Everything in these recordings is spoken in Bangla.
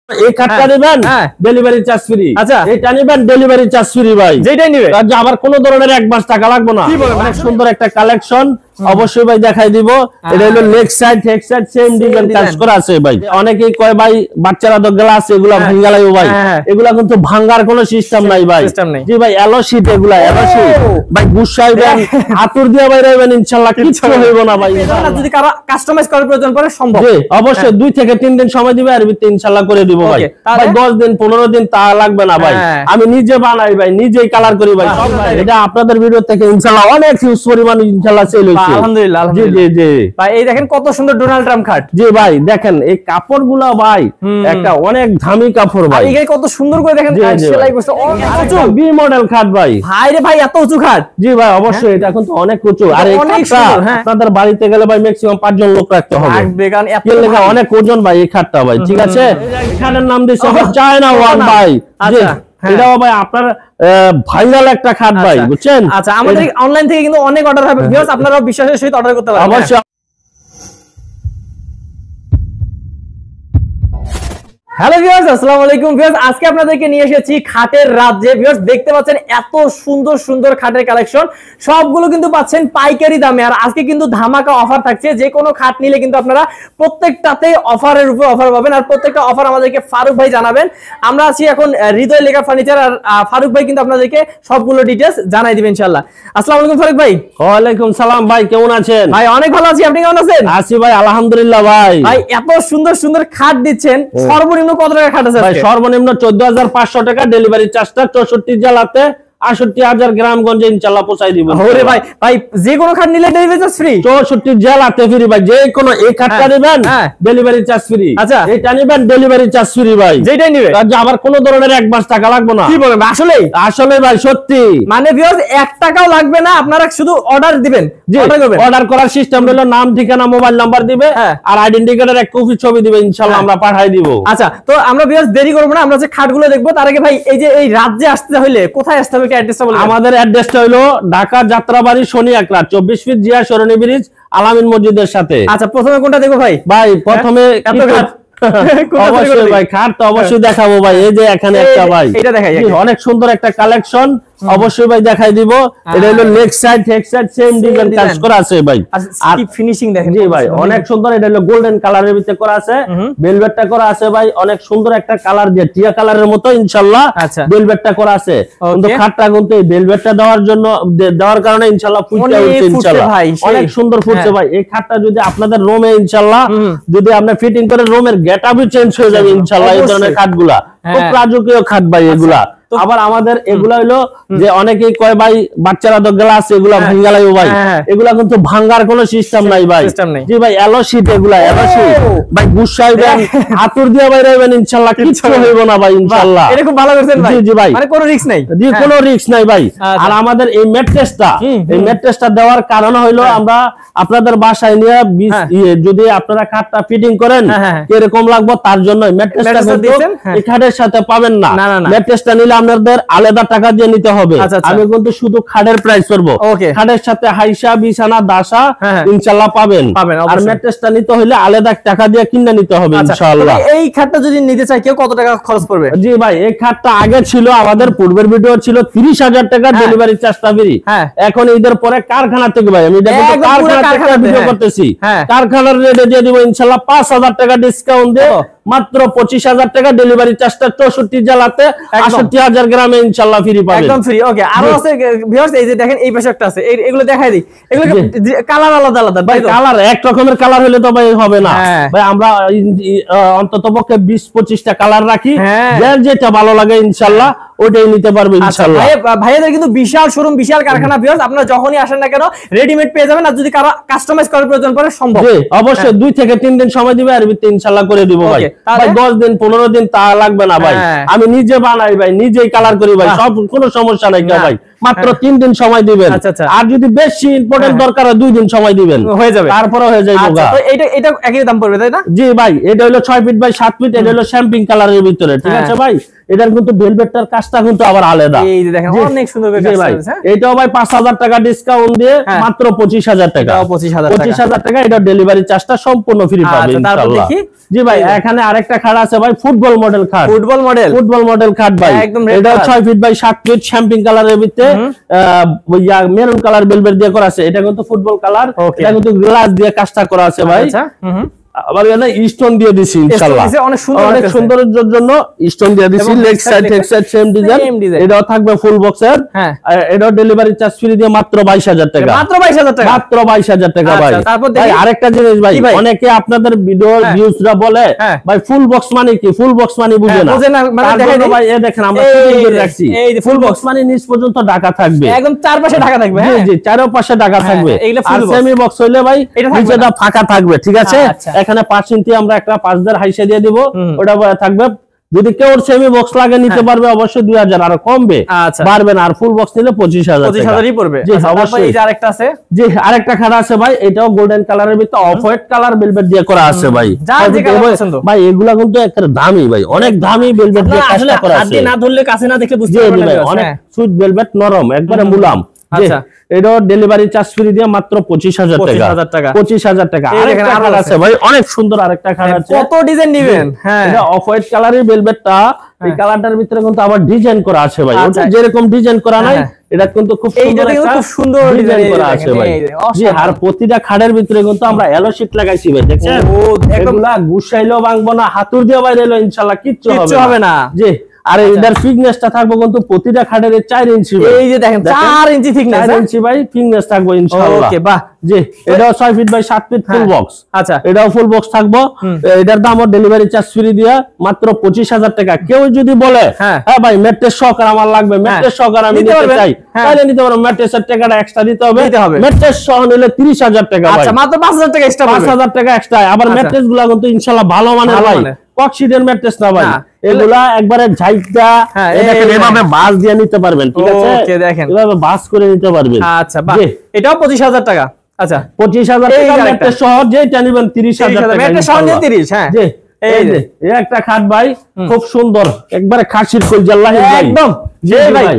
এই কার্ডটা নেবেন ডেলিভারি চার্জ ফ্রি। আচ্ছা এটা নেবেন ডেলিভারি চার্জ ফ্রি ভাই, যেটাই নেবে আবার কোনো ধরনের অ্যাডভান্স টাকা লাগবে না। অনেক সুন্দর একটা কালেকশন অবশ্যই ভাই দেখাই দিব। এটা হলো leg side head side same design কাজ করা আছে ভাই। অনেকেই কয় ভাই বাচ্চারা তো গ্লাস এগুলা ভাঙা লাগবে ভাই, এগুলা কিন্তু ভাঙার কোনো সিস্টেম নাই ভাই। জি ভাই এলো শীট এগুলা এলো শীট ভাই গুছাইবেন হাতুর দিয়ে বাইরে হইবেন ইনশাআল্লাহ কিছু হইব না ভাই। যদি কারো কাস্টমাইজ করার প্রয়োজন পড়ে সম্ভব, জি অবশ্যই 2 থেকে 3 দিন সময় দিবে আর ভিতরে ইনশাআল্লাহ করে দিব ভাই। ভাই 10 দিন 15 দিন তা লাগবে না ভাই, আমি নিজে বানাই ভাই, নিজেই কালার করি ভাই। এটা আপনাদের ভিডিও থেকে ইনশাআল্লাহ অনেক হিউজ পরিমাণ ইনশাআল্লাহ সেল হইছে আলহামদুলিল্লাহ। জি জি জি ভাই এই দেখেন কত সুন্দর ডোনাল্ড ট্রাম্প খাট। জি ভাই দেখেন এই কাপড়গুলো ভাই একটা অনেক দামি কাপড় ভাই, এই কত সুন্দর করে দেখেন সেলাই করছে অনেক উঁচু বি মডেল খাট ভাই। ভাই রে ভাই এত উঁচু খাট। জি ভাই অবশ্যই এটা কিন্তু অনেক উঁচু। আর এই খাটটা আপনাদের বাড়িতে গেলে ভাই ম্যাক্সিমাম 5 জন লোক রাখতে হবে, অনেক ওজন ভাই এই খাটটা ভাই। ঠিক আছে এই খাটের নাম দিয়েছে চায়না ওয়ান ভাই। আচ্ছা এটাও ভাই আপনার ভাইরাল একটা খাট ভাই বুঝছেন। আচ্ছা আমাদের অনলাইন থেকে কিন্তু অনেক অর্ডার হবে ভিউয়ার্স, আপনারা বিশ্বাসের সহিত অর্ডার করতে পারেন অবশ্যই। হ্যালো ভিউয়ার্স আসসালামু আলাইকুম ভিউয়ার্স, আজকে আপনাদেরকে নিয়ে এসেছি খাটের রাজ্যে। ভিউয়ার্স দেখতে পাচ্ছেন এত সুন্দর সুন্দর খাটের কালেকশন, সবগুলো কিন্তু পাচ্ছেন পাইকারি দামে। আর আজকে কিন্তু ধামাকা অফার থাকছে, যে কোনো খাট নিলে কিন্তু আপনারা প্রত্যেকটাতে অফারের উপর অফার পাবেন। আর প্রত্যেকটা অফার আমাদেরকে ফারুক ভাই জানাবেন। আমরা আছি এখন হৃদয় লেখা ফার্নিচার, আর ফারুক ভাই কিন্তু আপনাদেরকে সবগুলো ডিটেইলস জানাই দিবেন ইনশাআল্লাহ। আসসালামু আলাইকুম ফারুক ভাই। ওয়া আলাইকুম সালাম ভাই, কেমন আছেন? ভাই অনেক ভালো আছি, আপনি কেমন আছেন? আছি ভাই আলহামদুলিল্লাহ। ভাই ভাই এত সুন্দর সুন্দর খাট দিচ্ছেন, সর্বনিম্ন কত টাকা খাট আছে? ভাই সর্বনিম্ন 14,500 টাকা, ডেলিভারি চার্জটা 64 জেলাতে 68,000 গ্রামগঞ্জে ইনশাআল্লাহ পৌঁছাই দিব। ওরে ভাই ভাই যে কোনো খাট নিলে ডেলিভারি চার্জ ফ্রি, 64 জেলাতে ফ্রি ভাই। যে কোনো এই খাটটা নেবেন ডেলিভারি চার্জ ফ্রি। আচ্ছা এটা নেবেন ডেলিভারি চার্জ ফ্রি ভাই, যেটাই নেবে আবার কোনো ধরনের অ্যাডভান্স টাকা লাগবে না। কি বলেন আসলে? আসলে ভাই সত্যি, মানে ভিউয়ার্স 1 টাকাও লাগবে না, আপনারা শুধু অর্ডার দিবেন। অর্ডার করার সিস্টেম হলো নাম ঠিকানা মোবাইল নাম্বার দিবে আর আইডেন্টি কার্ডের এক কপি ছবি দিবে, ইনশাআল্লাহ আমরা পাঠিয়ে দিব। আচ্ছা তো আমরা ভিউয়ার্স দেরি করব না, আমরা যে খাটগুলো দেখবো তার আগে ভাই এই যে এই রাজ্যে আসতে হইলে কোথায় আসতে হবে, কি অ্যাড্রেসটা বলুন। আমাদের অ্যাড্রেসটা হলো ঢাকা যাত্রাবাড়ি শনি একলা 24 ফিট জিয়া সরণি ব্রিজ আলামিন মসজিদের সাথে। আচ্ছা প্রথমে কোনটা দেখবো ভাই? ভাই প্রথমে অবশ্যই ভাই খাট তো অবশ্যই দেখাবো ভাই। এই যে এখানে একটা ভাই এটা দেখাই, অনেক সুন্দর একটা কালেকশন অবশ্যই ভাই দেখাই দিব। এটা হলো leg side head side same design কাজ করা আছে ভাই। আর ফিনিশিং দেখেন জি ভাই অনেক সুন্দর। এটা হলো গোল্ডেন কালারের ভিতরে করা আছে, ভেলভেটটা করা আছে ভাই অনেক সুন্দর একটা কালার দিয়ে টিয়া কালারের মতো ইনশাআল্লাহ ভেলভেটটা করা আছে। কিন্তু খাটটা কিন্তু এই ভেলভেটটা দেওয়ার কারণে ইনশাআল্লাহ ফুটতে উঠছে ইনশাআল্লাহ অনেক সুন্দর ফুটছে ভাই। এই খাটটা যদি আপনাদের রুমে ইনশাআল্লাহ যদি আপনি ফিটিং করে রুমের গেটআপই চেঞ্জ হয়ে যাবে ইনশাআল্লাহ। এই ধরনের খাটগুলা খুব রাজকীয় খাট ভাই এগুলা। আবার আমাদের এগুলা হলো যে অনেকেই কয় ভাই বাচ্চারা তো গ্লাস এগুলা ভাঙা লাগবে ভাই, এগুলা কিন্তু ভাঙার কোনো সিস্টেম নাই ভাই। জি ভাই এলো শীট এগুলা এলো শীট ভাই গুছাইবেন হাতুর দিয়ে বাইরে হইবেন ইনশাআল্লাহ কিছু হইব না ভাই ইনশাআল্লাহ। এটা খুব ভালো করছেন ভাই। জি জি ভাই মানে কোনো রিস্ক নাই। জি কোনো রিস্ক নাই ভাই। আর আমাদের এই ম্যাট্রেসটা দেওয়ার কারণ হলো আমরা আপনাদের বাসায় নিয়ে যদি আপনারা খাটটা ফিটিং করেন কিরকম লাগবে তার জন্য ম্যাট্রেসটা দিয়েছেন, এই খাটের সাথে পাবেন না। ম্যাট্রেসটা নিলে আপনাদের আলাদা টাকা দিয়ে নিতে হবে। আমি কিন্তু শুধু খাটের প্রাইস করব, খাটের সাথে হাইসা বিছানা দাসা ইনশাআল্লাহ পাবেন। আর ম্যাট্রেসটা নিতে হলে আলাদা টাকা দিয়ে কিনে নিতে হবে ইনশাআল্লাহ। এই খাটটা যদি নিতে চাই কেউ কত টাকা খরচ পড়বে? জি ভাই এই খাটটা আগে ছিল আমাদের পূর্বের ভিডিও ছিল 30,000 টাকা ডেলিভারি চার্জটা ফ্রি। এখন ঈদের পরে কারখানা থেকে ভাই আমি কারখানা থেকে ভিডিও করতেছি, কারখানার রেটে দিয়ে দিব ইনশাআল্লাহ 5,000 টাকা ডিসকাউন্ট দিয়ে মাত্র 25,000 টাকা ডেলিভারি চার্জটা 64 জেলাতে 68,000 গ্রামে ইনশাআল্লাহ ফ্রি পাবেন একদম ফ্রি। ওকে আরো আছে ভিউয়ার্স এই যে দেখেন এই পাশে একটা আছে, এগুলো দেখাই দিই। এগুলো কালার আলাদা আলাদা ভাই, কালার এক রকমের কালার হলে তো ভাই হবে না ভাই। আমরা অন্ততপক্ষে 20-25টা কালার রাখি, যার যেটা ভালো লাগে ইনশাআল্লাহ ওটাই নিতে পারবে ইনশাআল্লাহ। ভাইয়াদের কিন্তু বিশাল শোরুম বিশাল কারখানা ভিউয়ার্স, আপনারা যখনই আসেন না কেন রেডিমেড পেয়ে যাবেন। আর যদি কারো কাস্টমাইজ করার প্রয়োজন পড়ে সম্ভব, জি অবশ্যই 2 থেকে 3 দিন সময় দিবে আর ভিতরে ইনশাআল্লাহ করে দিব ভাই। ভাই 10 দিন 15 দিন তা লাগবে না ভাই, আমি নিজে বানাই ভাই, নিজেই কালার করি ভাই, সব কোনো সমস্যা নাই ভাই। মাত্র 3 দিন সময় দিবেন। আর যদি বেশি ইম্পর্টেন্ট দরকার হয় 2 দিন সময় দিবেন, হয়ে যাবে, তারপরে হয়ে যাবে। তো এটা একই দাম পড়বে তাই না? জি ভাই এটা হলো 6 ফিট বাই 7 ফিট, এটা হলো শ্যাম্পিং কালারের ভিতরে। ঠিক আছে ভাই এটার কিন্তু ভেলভেটটার কাজটা কিন্তু আবার আলাদা। এই যে দেখেন অনেক সুন্দর করে কাজ করেছে। এটাও ভাই 5000 টাকা ডিসকাউন্ট দিয়ে মাত্র 25000 টাকা। 25000 টাকা। এটা ডেলিভারি চার্জটা সম্পূর্ণ ফ্রি পাবে ইনশাআল্লাহ। জি ভাই এখানে আরেকটা খাট আছে ভাই, ফুটবল মডেল খাট। ফুটবল মডেল খাট ভাই, এটা 6 ফিট বাই 7 ফিট শ্যাম্পিং কালারের ভিতরে মেরুন কালার ভেলভেট দিয়ে করা আছে। এটা কিন্তু ফুটবল কালার, এটা কিন্তু গ্লাস দিয়ে কাজটা করা আছে ভাই। আবার এখানে স্টোন দিয়ে দিছি ইনশাআল্লাহ, অনেক সুন্দরের জন্য স্টোন দিয়ে দিছি। লেগ সাইড টেক সাইড সেম ডিজাইন। এটাও থাকবে ফুল বক্সের। এটাও ডেলিভারি চার্জ ফ্রি দিয়ে মাত্র 22000 টাকা। মাত্র 22000 টাকা ভাই। ভাই আরেকটা জিনিস ভাই, অনেকে আপনাদের ভিডিও ভিউজরা বলে ভাই ফুল বক্স মানে কি, ফুল বক্স মানে বুঝে না। মানে দেখেন ভাই, এই দেখেন আমরা ফিটিং করে রাখছি। এই যে ফুল বক্স মানে নিচ পর্যন্ত ঢাকা থাকবে, একদম চারপাশে ঢাকা থাকবে। জি জি, চারপাশে ঢাকা থাকবে। আর সেমি বক্স হইলে ভাই নিচেটা ফাঁকা থাকবে, ঠিক আছে। এখানে 5 ইঞ্চি আমরা একটা 5000 হাইসে দিয়ে দিব, ওটা থাকবে। যদি কেউ সেমি বক্স লাগে নিতে পারবে, অবশ্যই 2000 আর কমবে, বাড়বে না। আর ফুল বক্স নিলে 25000ই পড়বে। জি অবশ্যই। এই যে আরেকটা আছে, জি আরেকটা খাড়া আছে ভাই, এটাও গোল্ডেন কালারের ভিতরে অফ হোয়াইট কালার ভেলভেট দিয়ে করা আছে ভাই। ভাই এগুলা কিন্তু একটা দামি ভাই, অনেক দামি ভেলভেট দিয়ে কাজটা করা আছে। না ধরলে কাছে না দেখলে বুঝতে পারবেন না। অনেক সুইট ভেলভেট, নরম, একবারে মুলাম। আচ্ছা, এটাও ডেলিভারি চার্জ ফ্রি দিয়ে মাত্র 25000 টাকা। 25000 টাকা। আরেকটা কালার আছে ভাই, অনেক সুন্দর আরেকটা কালার আছে। কত ডিজাইন দিবেন? হ্যাঁ, এটা অফ হোয়াইট কালারের ভেলভেটটা, এই কালারটার ভিতরে কিন্তু আবার ডিজাইন করা আছে ভাই। ওটা যেরকম ডিজাইন করা নাই, এটা কিন্তু খুব সুন্দর, খুব সুন্দর ডিজাইন করা আছে ভাই। জি, আর প্রতিটা খাটের ভিতরে কিন্তু আমরা এলো শীট লাগাইছি ভাই, দেখছেন? এগুলা গুছাইলেও ভাঙবো না, হাতুর দিয়ে বাইরেলো ইনশাআল্লাহ কিচ্ছু হবে না। জি, আর এটার থিকনেসটা থাকবে কিন্তু প্রতিটা খাটের 4 ইঞ্চি। এই যে দেখেন 4 ইঞ্চি থিকনেস, 4 ইঞ্চি ভাই থিকনেস থাকবে ইনশাআল্লাহ। ওকে, বাহ। জি, এটাও 6 feet by 7 feet full box. আচ্ছা, এটাও ফুল বক্স থাকবে। এটার দামও ডেলিভারি চার্জ ফ্রি দিয়া মাত্র 25000 টাকা। কেউ যদি বলে হ্যাঁ ভাই ম্যাট্রেস সহকারে আমার লাগবে, ম্যাট্রেস সহকারে আমি নিতে চাই, তাহলে নিতে পারো। ম্যাট্রেসের টাকাটা এক্সট্রা দিতে হবে। ম্যাট্রেস সহ নিলে 30000 টাকা ভাই। আচ্ছা, মাত্র 5000 টাকা এক্সট্রা, 5000 টাকা এক্সট্রা। আবার ম্যাট্রেসগুলো কিন্তু ইনশাআল্লাহ ভালো মানের ভাই, কক্সিডের ম্যাট্রেস না ভাই। এগুলা একবারে ঝাইকা দেখেন, এভাবে বাস দিয়ে নিতে পারবেন, ঠিক আছে? ওকে, দেখেন এভাবে বাস করে নিতে পারবেন। আচ্ছা, বাহ। এটাও 25000 টাকা। আচ্ছা, 25000 টাকা ম্যাট্রেস সহ যেটা নেবেন 30000 টাকা। ম্যাট্রেস সহ 30। হ্যাঁ, জি। এই যে একটা খাট ভাই, খুব সুন্দর, একবারে খাসির কলজা লাহি ভাই, একদম। জি ভাই,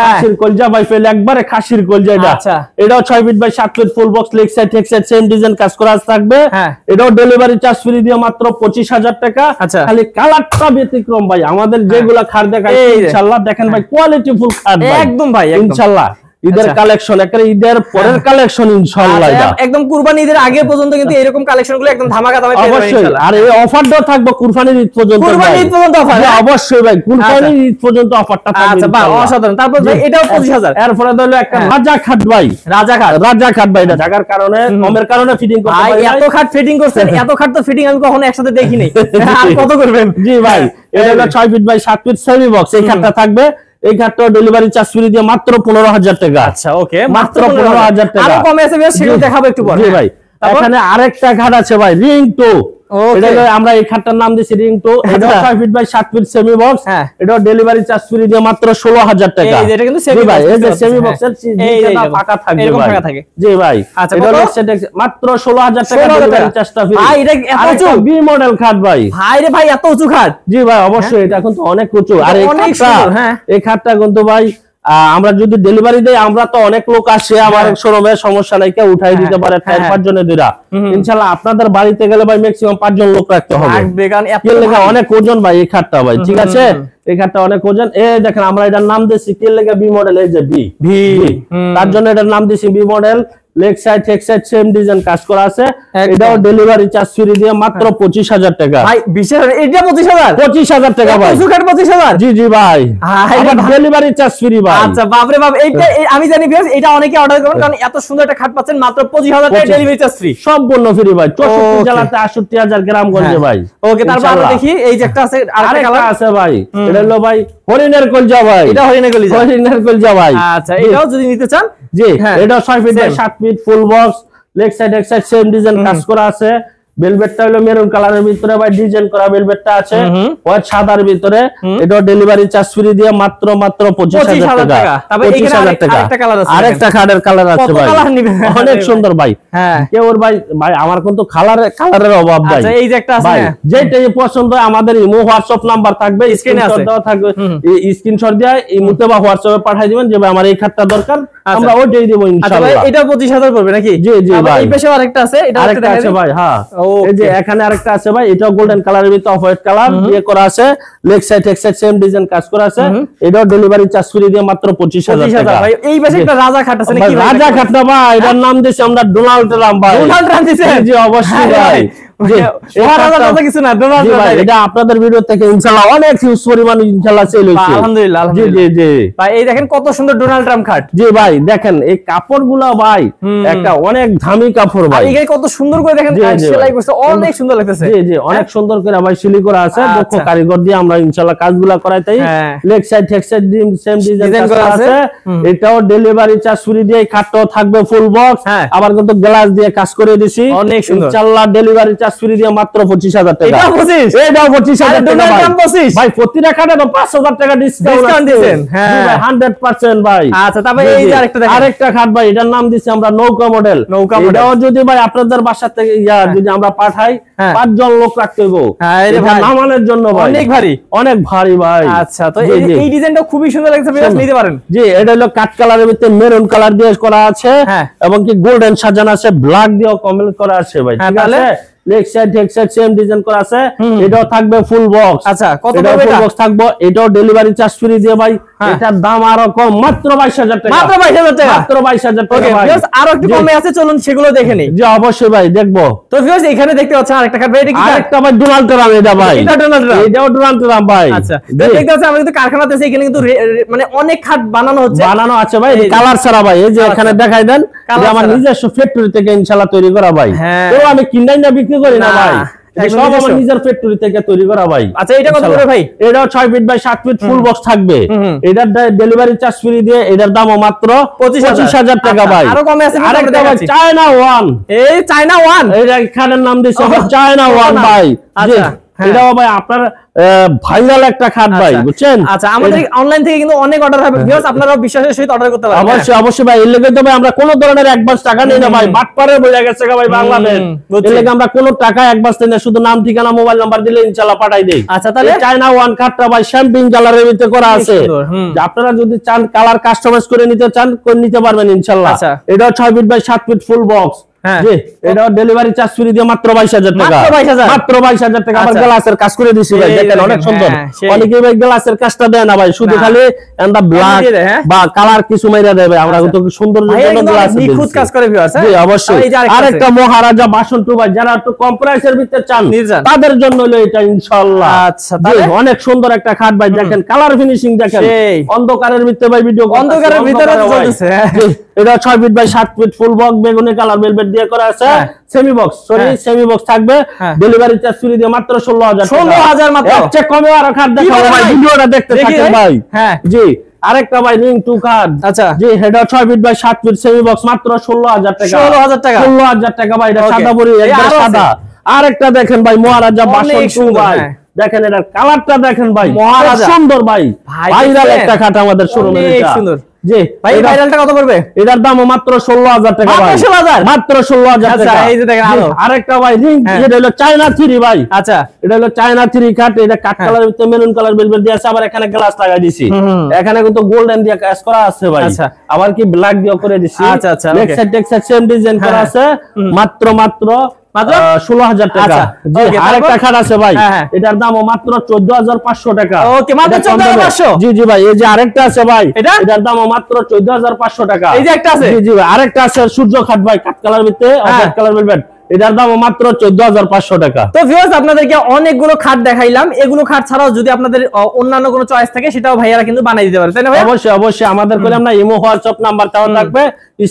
খাসির কলজা ভাই ফেলে, একবারে খাসির কলজা এটা। আচ্ছা, এটাও 6 feet by 7 feet full box, leg side টেক সাইড সেম ডিজাইন কাজ করা থাকবে। এটাও ডেলিভারি চার্জ ফ্রি দিয়ে মাত্র 25000 টাকা। খালি কালারটা ব্যতিক্রম ভাই, আমাদের যেগুলা খাট দেখাই ইনশাআল্লাহ দেখেন ভাই, কোয়ালিটি ফুল খাট ভাই, একদম ভাই, ইনশাআল্লাহ। ঈদের কালেকশন, একেবারে ঈদের পরের কালেকশন ইনশাআল্লাহ। এটা একদম কুরবানি ঈদের আগে পর্যন্ত কিন্তু এরকম কালেকশনগুলো একদম ধামাকা দামে পেয়ে যাবেন ইনশাআল্লাহ। আর এই অফারটাও থাকবে কুরবানির ঈদ পর্যন্ত। কুরবানির ঈদ পর্যন্ত অফার? হ্যাঁ, অবশ্যই ভাই, কুরবানির ঈদ পর্যন্ত অফারটা থাকবে। আচ্ছা, বাহ, অসাধারণ। তারপর ভাই এটাও 25000। এরপরে হলো একটা রাজা খাট ভাই, রাজা খাট ভাই। এটা ঢাকার কারণে, কমের কারণে ফিটিং করতে ভাই, এত খাট ফিটিং করছেন, এত খাট তো ফিটিং আমি কখনো একসাথে দেখি নাই। আর কত করবেন? জি ভাই, এটা হলো 6 feet by 7 feet semi box. এই খাটটা থাকবে, এই খাটটা ডেলিভারি চার্জ ফ্রি দিয়ে মাত্র 15000 টাকা। আচ্ছা, ওকে, মাত্র 15000 টাকা। আরো কমে আছে, সেটা দেখাবো একটু পরে। জি ভাই, এখানে আরেকটা খাট আছে ভাই, রিং 2। এটা আমরা এই খাটটার নাম দিয়েছি রিং 2। এটা 6 feet by 7 feet semi box. এটা ডেলিভারি চার্জ ফ্রি দিয়ে মাত্র 16000 টাকা। এই যে এটা কিন্তু সেমি বক্স, এই যে সেমি বক্সের চিজটা ফাঁকা থাকবে ভাই। জি ভাই, এটা মাত্র 16000 টাকা ডেলিভারি চার্জটা ফ্রি। ভাই এটা এত উঁচু বি মডেল খাট ভাই। ভাই রে ভাই, এত উঁচু খাট? জি ভাই, অবশ্যই এটা কিন্তু অনেক উঁচু। আর এই খাটটা কিন্তু ভাই আমরা যদি ডেলিভারি দেই, আমরা তো অনেক লোক আসে আমার শোরুমে, সমস্যা নাই, কেউ উঠাই দিতে পারে 4-5 জনের দুইটা। ইনশাআল্লাহ আপনাদের বাড়িতে গেলে ভাই ম্যাক্সিমাম 5 জন লোক রাখতে হবে, অনেক ওজন ভাই এই খাটটা ভাই, ঠিক আছে? এই খাটটা অনেক ওজন। এই দেখেন আমরা এটার নাম দিয়েছি কি লেগে, বি মডেল। এই যে বি, তার জন্য এটার নাম দিয়েছি বি মডেল। লেগ সাইড টেক সাইড সেম ডিজাইন কাজ করা আছে। এটাও ডেলিভারি চার্জ ফ্রি দিয়ে মাত্র 25000 টাকা ভাই। বিশেষ এটা 25000 টাকা ভাই, সুকার 25000। জি জি ভাই, এটা ডেলিভারি চার্জ ফ্রি ভাই। আচ্ছা, বাপ রে বাপ, এইটা আমি জানি ভিউয়ার্স, এটা অনেকে অর্ডার করবেন, কারণ এত সুন্দর একটা খাট পাচ্ছেন মাত্র 25000 টাকা ডেলিভারি চার্জ ফ্রি, সম্পূর্ণ ফ্রি ভাই। 64 জেলাতে 68000 গ্রামগঞ্জে ভাই। ওকে, তারপর আমরা দেখি এই যে একটা আছে, আরেকটা কালার আছে ভাই। এটা হলো ভাই হরিণের কলজা ভাই। এটা হরিণের কলজা ভাই। আচ্ছা, এটাও যদি নিতে চান, জি, এটা 6 feet by 7 feet full box, leg side এক সাইড সেম ডিজাইন কাজ করা আছে। ভেলভেটটা হলো মেরুন কালারের ভিতরে ভাই ডিজাইন করা ভেলভেটটা আছে, হোয়াইট সাদার ভিতরে। এটা ডেলিভারি চার্জ ফ্রি দিয়ে মাত্র 25,000 টাকা। 25,000 টাকা। আরেকটা খাটের কালার আছে ভাই, অনেক সুন্দর ভাই। হ্যাঁ কেউ ভাই আমার কিন্তু কালারের অভাব ভাই। আচ্ছা এই যে একটা আছে, যেটাই পছন্দ হয় আমাদের ইমো হোয়াটসঅ্যাপ নাম্বার থাকবে, স্ক্রিনশট দেওয়া থাকবে, স্ক্রিনশট দিয়ে ইমোতে বা হোয়াটসঅ্যাপে পাঠিয়ে দিবেন যে ভাই আমার এই খাটটা দরকার, আমরা ওইটাই দেব ইনশাআল্লাহ। এটা 25,000 পড়বে নাকি? জি জি ভাই। এই পাশে আরেকটা আছে, এটা আরেকটা আছে ভাই। হ্যাঁ এই যে এখানে আরেকটা আছে ভাই, এটাও গোল্ডেন কালারের ভিতরে অফ হোয়াইট কালার দিয়ে করা আছে, লেগ সাইড এক সাইড সেম ডিজাইন কাজ করা আছে। এটাও ডেলিভারি চার্জ ফ্রি দিয়ে মাত্র 25,000 টাকা ভাই। এই পাশে একটা রাজা খাট আছে নাকি? রাজা খাট না ভাই, এটার নাম দিয়েছি আমরা ডোনাল্ড ট্রাম্প ভাই। ডোনাল্ড ট্রাম্প দিয়েছে? জি অবশ্যই ভাই। আপনাদের ভিডিও থেকে ইনশাআল্লাহ অনেক হিউজ পরিমাণ ইনশাআল্লাহ সেল হইছে আলহামদুলিল্লাহ। জি জি জি ভাই এই দেখেন কত সুন্দর ডোনাল্ড ট্রাম্প খাট। জি ভাই দেখেন এই কাপড়গুলো ভাই একটা অনেক দামি কাপড় ভাই, এই কত সুন্দর করে দেখেন সেলাই করছে, অনেক সুন্দর লাগতেছে। জি জি অনেক সুন্দর করে ভাই সেলাই করা আছে, দক্ষ কারিগর দিয়ে আমরা ইনশাআল্লাহ কাজগুলো করাইতাই। Leg side head side same design করা আছে। এটাও ডেলিভারি চার্জ ফ্রি দিয়ে, খাটটাও থাকবে ফুল বক্স, আবার কিন্তু গ্লাস দিয়ে কাজ করে দিছি অনেক সুন্দর। ইনশাআল্লাহ ডেলিভারি চার্জ ফ্রি দিয়ে মাত্র 25,000 টাকা। এটা 25? এটাও 25,000 টাকা ভাই। ভাই প্রতিটা খাটে তো 5,000 টাকা ডিসকাউন্ট দিবেন। হ্যাঁ ভাই 100% ভাই। আচ্ছা তারপরে এই যে আরেকটা খাট ভাই, এটার নাম দিছি আমরা নৌকা মডেল। এটাও যদি ভাই আপনাদের বাসা থেকে যদি আমরা পাঠাই 5 জন লোক রাখতে হইব নামানোর জন্য ভাই, অনেক ভারী অনেক ভারী ভাই। আচ্ছা তো এই ডিজাইনটা খুবই সুন্দর লাগছে, আপনি নিতে পারেন। জি এটা হলো কাট কালারের ভিতরে মেরুন কালার দিয়ে করা আছে, এবং কি গোল্ডেন সাজানো আছে, ব্ল্যাক দিয়েও কমপ্লিট করা আছে ভাই। ঠিক আছে leg side head side same design করা আছে, এটাও থাকবে ফুল বক্স। আচ্ছা কত পড়বে এটা? ফুল বক্স থাকবে, এটাও ডেলিভারি চার্জ ফ্রি দিয়ে ভাই। এটার দাম আরো কম, মাত্র 22,000 টাকা। মাত্র 22,000 টাকা, মাত্র 22,000 টাকা ভাই। আরো একটু কমে আছে, চলুন সেগুলো দেখে নেই। জি অবশ্যই ভাই দেখবো। তো ভিউয়ার্স এখানে দেখতে পাচ্ছেন আরেকটা খাট ভাই, এটা কি? আরেকটা ভাই ডোনাল্ড ট্রাম্প। এটা ভাই এটা ডোনাল্ড ট্রাম্প, এটাও ডোনাল্ড ট্রাম্প ভাই। আচ্ছা দেখতে পাচ্ছেন আমরা কিন্তু কারখানাতে আছি, এখানে কিন্তু মানে অনেক খাট বানানো হচ্ছে, বানানো আছে ভাই কালার ছাড়া ভাই। এই যে এখানে দেখাই দেন, যে আমার নিজস্ব ফ্যাক্টরি থেকে ইনশাআল্লাহ তৈরি করা ভাই। তো আমি কিনাই না বিক্রি করি না ভাই, সব আমার নিজের ফ্যাক্টরি থেকে তৈরি করা ভাই। আচ্ছা এটা কত করে ভাই? এটাও 6 feet by 7 feet full box থাকবে। এটার ডেলিভারি চার্জ ফ্রি দিয়ে এটার দামও মাত্র 25,000 টাকা ভাই। আরো কমে আছে, আরেকটা ভাই চায়না ওয়ান। এই চায়না ওয়ান, এটা খানের নাম দিয়েছে চায়না ওয়ান ভাই। আচ্ছা এটাও ভাই আপনার ভাইরাল একটা খাট ভাই, বুঝছেন? আচ্ছা আমাদের অনলাইন থেকে কিন্তু অনেক অর্ডার হবে ভিউয়ার্স, আপনারা বিশ্বাসের সহিত অর্ডার করতে পারেন। অবশ্যই অবশ্যই ভাই, এর লাগি তো ভাই আমরা কোনো ধরনের অ্যাডভান্স টাকা নেই না ভাই, বাটপারে বলে গেছে ভাই বাংলাদেশ। এর লাগি আমরা কোনো টাকা অ্যাডভান্স নেই না, শুধু নাম ঠিকানা মোবাইল নাম্বার দিলে ইনশাআল্লাহ পাঠাই দেই। আচ্ছা তাহলে চায়না ওয়ান খাটটা ভাই শ্যাম্পিং কালারের ভিতরে করা আছে, আপনারা যদি চান কালার কাস্টমাইজ করে নিতে চান করে নিতে পারবেন ইনশাআল্লাহ। এটাও 6 feet by 7 feet full box. জি এটাও ডেলিভারি চার্জ ফ্রি দিয়ে মাত্র 22,000 টাকা। মাত্র 22,000 টাকা। আবার গ্লাসের কাজ করে দিছি ভাই, দেখেন অনেক সুন্দর। অনেকে ভাই গ্লাসের কাজটা দেয় না ভাই, শুধু খালি এন্ডা ব্ল্যাক বা কালার কিছু মাইরা দেবে। আমরা তো সুন্দর জন্য গ্লাস দিই, নিখুঁত কাজ করে ভিউয়ার্স। জি অবশ্যই। আরেকটা মহারাজা বাসন টু ভাই, যারা একটু কম প্রাইসের ভিতরে চান তাদের জন্য হলো এটা ইনশাআল্লাহ। আচ্ছা তাহলে অনেক সুন্দর একটা খাট ভাই, দেখেন কালার ফিনিশিং দেখেন, অন্ধকারের ভিতরে ভাই ভিডিও অন্ধকারের ভিতরে চলতেছে। এটা 6 feet by 7 feet full box বেগুনি কালার ভেলভেট দিয়ে করা আছে, সেমি বক্স সেমি বক্স থাকবে, ডেলিভারি চার্জ ফ্রি দিয়ে মাত্র 16,000 টাকা। 16,000 মাত্র, চেক কমে আর খাট দেখাবো ভাই, ভিডিওটা দেখতে থাকেন ভাই। হ্যাঁ জি আরেকটা ভাই রিং টু কাট। আচ্ছা জি এটা 6 feet by 7 feet semi box মাত্র 16,000 টাকা। 16,000 টাকা, 16,000 টাকা ভাই। এটা সাদা বড়ি একদম সাদা। আরেকটা দেখেন ভাই মহারাজা বাসন টু ভাই, দেখেন এটার কালারটা দেখেন ভাই, মহারাজা সুন্দর ভাই। ভাইরাল একটা খাট আমাদের শোরুমে, এটা সুন্দর। জি ভাই ভাইরালটা কত পড়বে? এটার দাম মাত্র 16,000 টাকা ভাই। মাত্র 16,000 টাকা। এই যে দেখেন আরেকটা ভাই রিং, এটা হলো চায়না 3 ভাই। আচ্ছা এটা হলো চায়না 3 কাট, এটা কাট কালারের ভিতরে মেরুন কালার ভেলভেট দিয়ে আছে, আবার এখানে গ্লাস লাগাই দিছি, এখানে কিন্তু গোল্ডেন দিয়ে কাজ করা আছে ভাই। আচ্ছা আবার কি ব্ল্যাক দিয়ে করে দিছি। আচ্ছা আচ্ছা লেগ সাইড টেক সাইড সেম ডিজাইন করা আছে, মাত্র 16,000 টাকা। আরেকটা খাট আছে ভাই, এটার দামও মাত্র 14,500 টাকা। ওকে মাত্র 14,500। জি জি ভাই। এই যে আরেকটা আছে ভাই, এটার দামও মাত্র 14,500 টাকা। এই যে একটা আছে, জি জি ভাই আরেকটা আছে সূর্য খাট ভাই, কাট কালার ভিতরে হোয়াইট কালার ভেলভেট, এটার দাম মাত্র 14,500 টাকা। তো ভিউয়ার্স আপনাদেরকে অনেকগুলো খাট দেখাইলাম, এগুলো খাট ছাড়াও যদি আপনাদের অন্যান্য কোনো চয়েস থাকে সেটাও ভাইয়ারা কিন্তু বানাই দিতে পারে, তাই না ভাই? অবশ্যই অবশ্যই, আমাদের কইলাম না ইমো হোয়াটসঅ্যাপ নাম্বার তাও থাকবে,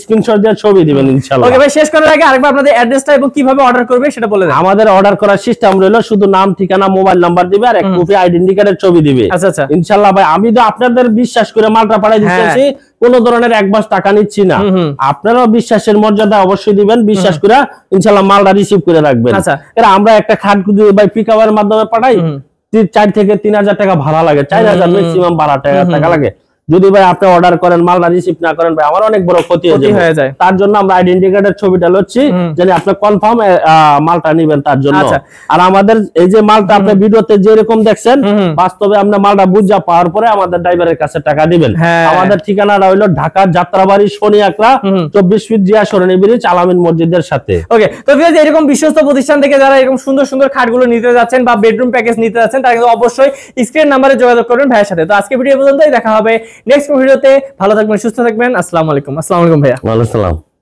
স্ক্রিনশট দিয়ে ছবি দিবেন ইনশাআল্লাহ। ওকে ভাই শেষ করার আগে আরেকবার আপনাদের অ্যাড্রেসটা এবং কিভাবে অর্ডার করবে সেটা বলে দেন। আমাদের অর্ডার করার সিস্টেম হলো শুধু নাম ঠিকানা মোবাইল নাম্বার দিবে আর এক কপি আইডেন্টি কার্ডের ছবি দিবে। আচ্ছা আচ্ছা ইনশাআল্লাহ ভাই, আমি তো আপনাদের বিশ্বাস করে মালটা পাঠাই দিতেছি, কোনো ধরনের এক মাস টাকা নিচ্ছি না। আপনারাও বিশ্বাসের মর্যাদা অবশ্যই দিবেন, বিশ্বাস করে ইনশাআল্লাহ মালটা রিসিভ করে রাখবেন। এরা আমরা একটা খাট যদি ভাই পিকআপের মাধ্যমে পাঠাই 4 থেকে 3000 টাকা ভাড়া লাগে, 4000 ম্যাক্সিমাম ভাড়া টাকা লাগে। যদি ভাই আপনি অর্ডার করেন মালটা রিসিভ না করেন ভাই আমার অনেক বড় ক্ষতি হয়ে যায়। তার জন্য আমরা আইডেন্টি কার্ডের ছবিটা লচ্ছি যেন আপনি কনফার্ম মালটা নেবেন তার জন্য। আর আমাদের এই যে মালটা আপনি ভিডিওতে যেরকম দেখছেন বাস্তবে আপনি মালটা বুঝা পাওয়ার পরে আমাদের ড্রাইভারের কাছে টাকা দিবেন। আমাদের ঠিকানাটা হইলো ঢাকার যাত্রাবাড়ি শনি আকরা 24 ফিট জিয়া সরণি ব্রিজ আলামিন মসজিদের সাথে। ওকে, তো ভিউয়ার্স এরকম বিশ্বস্ত প্রতিষ্ঠান থেকে যারা এরকম সুন্দর সুন্দর খাটগুলো নিতে যাচ্ছেন বা বেডরুম প্যাকেজ নিতে যাচ্ছেন তারা কিন্তু অবশ্যই স্ক্রিন নাম্বারে যোগাযোগ করবেন ভাইয়ের সাথে। তো আজকে ভিডিও পর্যন্তই, দেখা হবে নেক্সট ভিডিওতে। ভালো থাকবেন, সুস্থ থাকবেন। আসসালামু আলাইকুম। আসসালামু আলাইকুম ভাইয়া। ওয়া আলাইকুম আসসালাম।